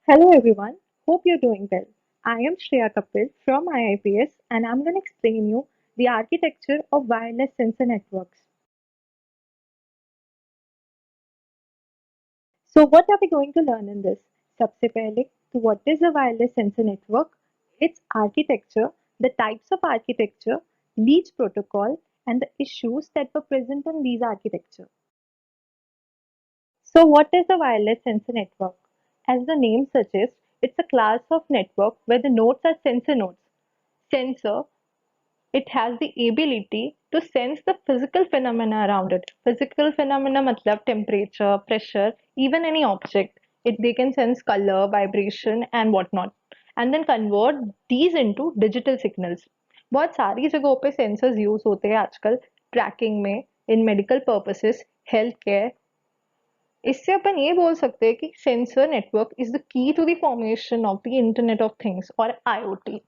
Hello everyone, hope you're doing well. I am Shreya Kapil from IIPS and I'm going to explain you the architecture of wireless sensor networks. So what are we going to learn in this? सबसे पहले, तो what is a wireless sensor network? Its architecture, the types of architecture, lead protocol and the issues that were present in these architecture. So what is a wireless sensor network? As the name suggests, it's a class of network where the nodes are sensor nodes. Sensor, it has the ability to sense the physical phenomena around it. Physical phenomena matlab temperature, pressure, even any object. They can sense color, vibration and whatnot. And then convert these into digital signals. बहुत सारी जगहों पे sensors use होते हैं आजकल tracking में in medical purposes health care इससे अपन ये बोल सकते हैं कि sensor network is the key to the formation of the internet of things और IoT.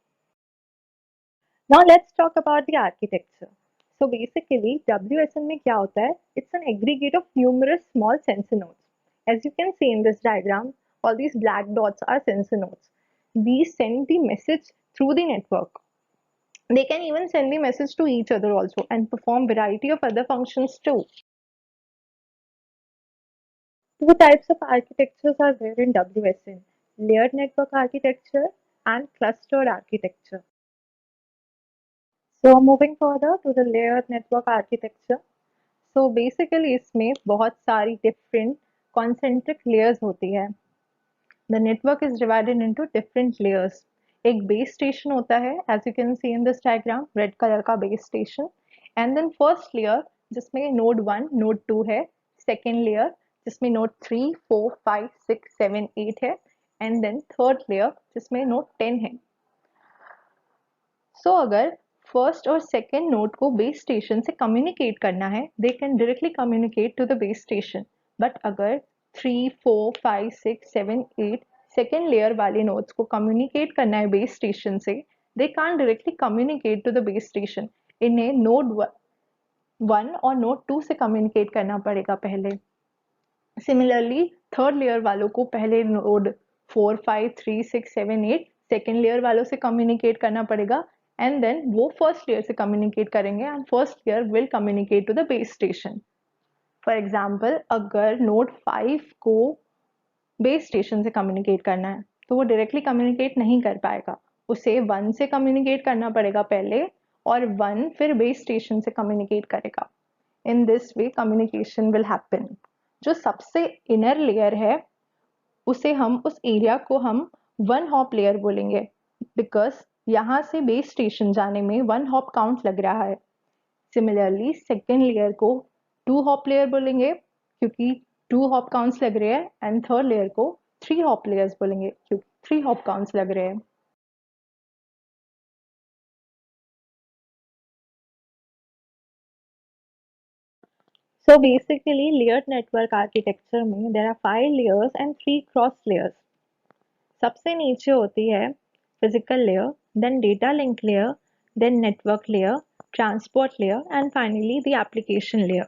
Now let's talk about the architecture. So basically WSN में क्या होता है? It's an aggregate of numerous small sensor nodes. As you can see in this diagram, all these black dots are sensor nodes. These send the message through the network. They can even send the message to each other also and perform variety of other functions too. Two types of architectures are there in WSN: layered network architecture and clustered architecture. So moving further to the layered network architecture. So basically इसमें बहुत सारी different concentric layers होती है. The network is divided into different layers. एक base station होता है, as you can see in this diagram, red color का base station, and then first layer जिसमें node 1, node 2 है, second layer जिसमें node 3, 4, 5, 6, 7, 8 है, and then third layer जिसमें node 10 है. So अगर फर्स्ट और सेकेंड नोड को बेस स्टेशन से कम्युनिकेट करना है they can directly communicate to the base station. But अगर 3, 4, 5, 6, 7, 8 सेकेंड लेयर वाले नोड्स को कम्युनिकेट करना है बेस स्टेशन से they can't directly communicate to the base station. इन्हें नोड 1 और नोड 2 से कम्युनिकेट करना पड़ेगा पहले. सिमिलरली थर्ड लेयर वालों को पहले नोड 4, 5, 3, 6, 7, 8 सेकेंड लेयर वालों से कम्युनिकेट करना पड़ेगा एंड देन वो फर्स्ट लेयर से कम्युनिकेट करेंगे and first layer will communicate to the base station. For example अगर नोड 5 को बेस स्टेशन से कम्युनिकेट करना है तो वो डायरेक्टली कम्युनिकेट नहीं कर पाएगा. उसे 1 से कम्युनिकेट करना पड़ेगा पहले और 1 फिर बेस स्टेशन से कम्युनिकेट करेगा. In this way communication will happen. जो सबसे इनर लेयर है उसे हम उस एरिया को हम वन हॉप लेयर बोलेंगे बिकॉज यहाँ से बेस स्टेशन जाने में वन हॉप काउंट लग रहा है. सिमिलरली सेकेंड लेयर को टू हॉप लेयर बोलेंगे क्योंकि टू हॉप काउंट्स लग रहे हैं एंड थर्ड लेयर को थ्री हॉप लेयर्स बोलेंगे क्योंकि थ्री हॉप काउंट्स लग रहे हैं. So basically layered network architecture में there are 5 layers and 3 cross layers. सबसे नीचे होती है physical layer, then data link layer, then network layer, transport layer, and finally the application layer.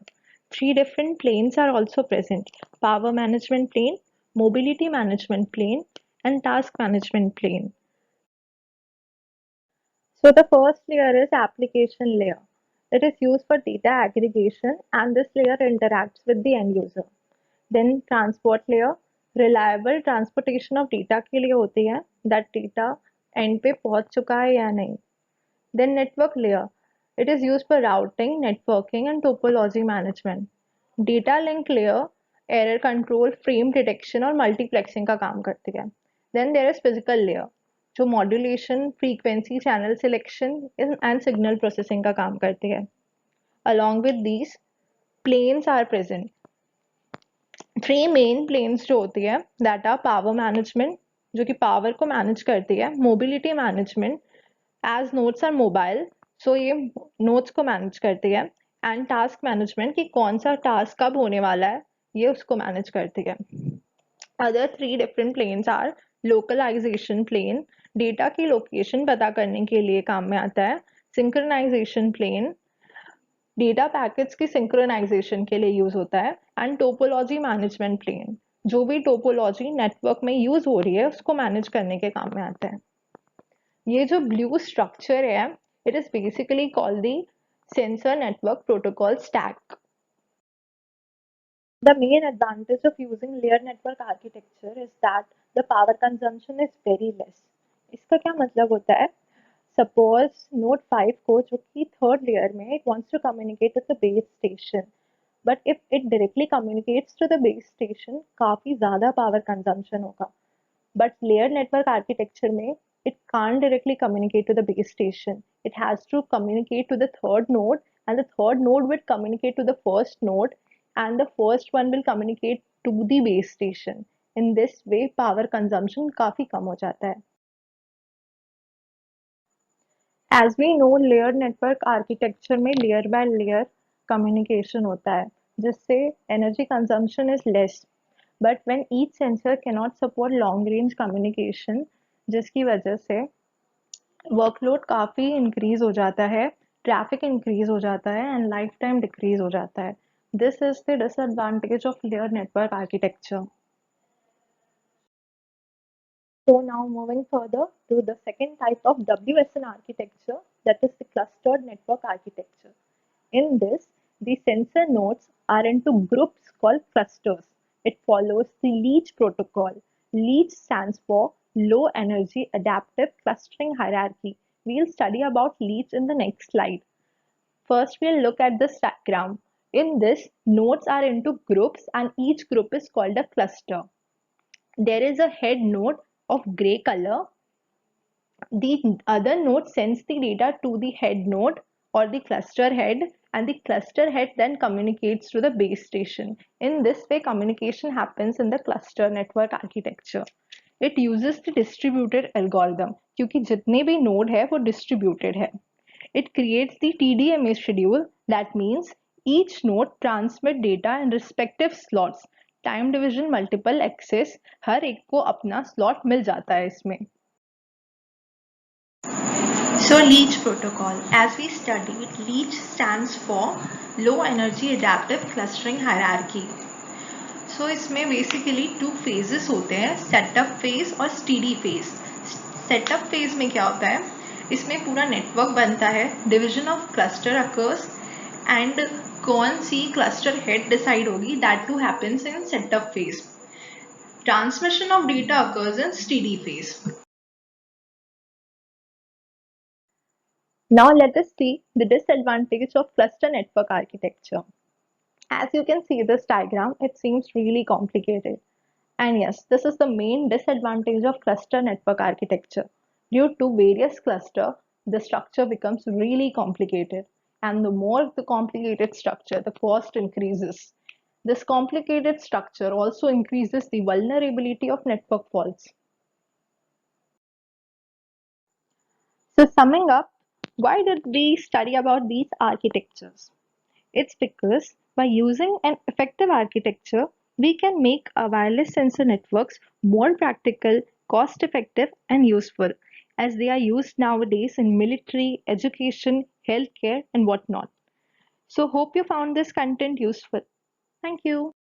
Three different planes are also present: power management plane, mobility management plane, and task management plane. So the first layer is application layer. It is used for data aggregation and this layer interacts with the end user. Then transport layer, reliable transportation of data के लिए होती है that data end पे पहुंच चुका है या नहीं. Then network layer, it is used for routing, networking and topology management. Data link layer, error control, frame detection और multiplexing का काम करती है. Then there is physical layer, जो modulation, frequency, channel selection and signal processing का काम करती है. Along with these, planes are present. Three main planes जो होती है दैट आर पावर मैनेजमेंट जो कि पावर को मैनेज करती है, mobility management as nodes are mobile so ये नोट्स को मैनेज करती है, एंड टास्क मैनेजमेंट कि कौन सा टास्क कब होने वाला है ये उसको मैनेज करती है. Other three different planes are localization plane, data की लोकेशन पता करने के लिए काम में आता है. सिंक्रोनाइजेशन प्लेन, डेटा पैकेट्स की सिंक्रोनाइजेशन के लिए यूज होता है. एंड टोपोलॉजी मैनेजमेंट प्लेन जो भी टोपोलॉजी नेटवर्क में यूज हो रही है उसको मैनेज करने के काम में आता है। ये जो ब्लू स्ट्रक्चर है, it is basically called the sensor network protocol stack. The main advantage of using layered network architecture is that the power consumption is very less. इसका क्या मतलब होता है? Suppose node 5 को जो कि third layer में it wants to communicate with the base station, but if it directly communicates to the base station काफी ज़्यादा power consumption होगा. But layered network architecture में it can't directly communicate to the base station. It has to communicate to the third node, and the third node will communicate to the first node, and the first one will communicate to the base station. In this way power consumption काफी कम हो जाता है. As we know, layered network architecture में layer by layer communication होता है, जिससे energy consumption is less. But when each sensor cannot support long range communication, जिसकी वजह से वर्कलोड काफ़ी इंक्रीज हो जाता है, ट्रैफिक इंक्रीज हो जाता है एंड लाइफ टाइम डिक्रीज हो जाता है. This is the disadvantage of layer network architecture. So now moving further to the second type of WSN architecture, that is the clustered network architecture. In this, the sensor nodes are into groups called clusters. It follows the LEACH protocol. LEACH stands for Low Energy Adaptive Clustering Hierarchy. We'll study about LEACH in the next slide. First, we'll look at this diagram. In this, nodes are into groups and each group is called a cluster. There is a head node of gray color. The other node sends the data to the head node or the cluster head, and the cluster head then communicates to the base station. In this way, communication happens in the cluster network architecture. It uses the distributed algorithm क्योंकि जितने भी node है वो distributed है. It creates the TDMA schedule, that means each node transmit data in respective slots. Time division multiple access, हर एक को अपना slot मिल जाता है इसमें. So LEACH protocol, as we studied, LEACH stands for Low Energy Adaptive Clustering Hierarchy. So इसमें basically two phases होते हैं, setup phase और steady phase. Setup phase में क्या होता है, इसमें पूरा नेटवर्क बनता है, division of cluster occurs and कौन सी cluster head decide होगी, that too happens in setup phase. Transmission of data occurs in steady phase. Now let us see the disadvantage of cluster network architecture. As you can see this diagram, it seems really complicated. And yes, this is the main disadvantage of cluster network architecture. Due to various clusters, the structure becomes really complicated. And the more the complicated structure, the cost increases. This complicated structure also increases the vulnerability of network faults. So summing up, why did we study about these architectures? It's because by using an effective architecture, we can make our wireless sensor networks more practical, cost effective, and useful as they are used nowadays in military, education, healthcare, and whatnot. So, hope you found this content useful. Thank you.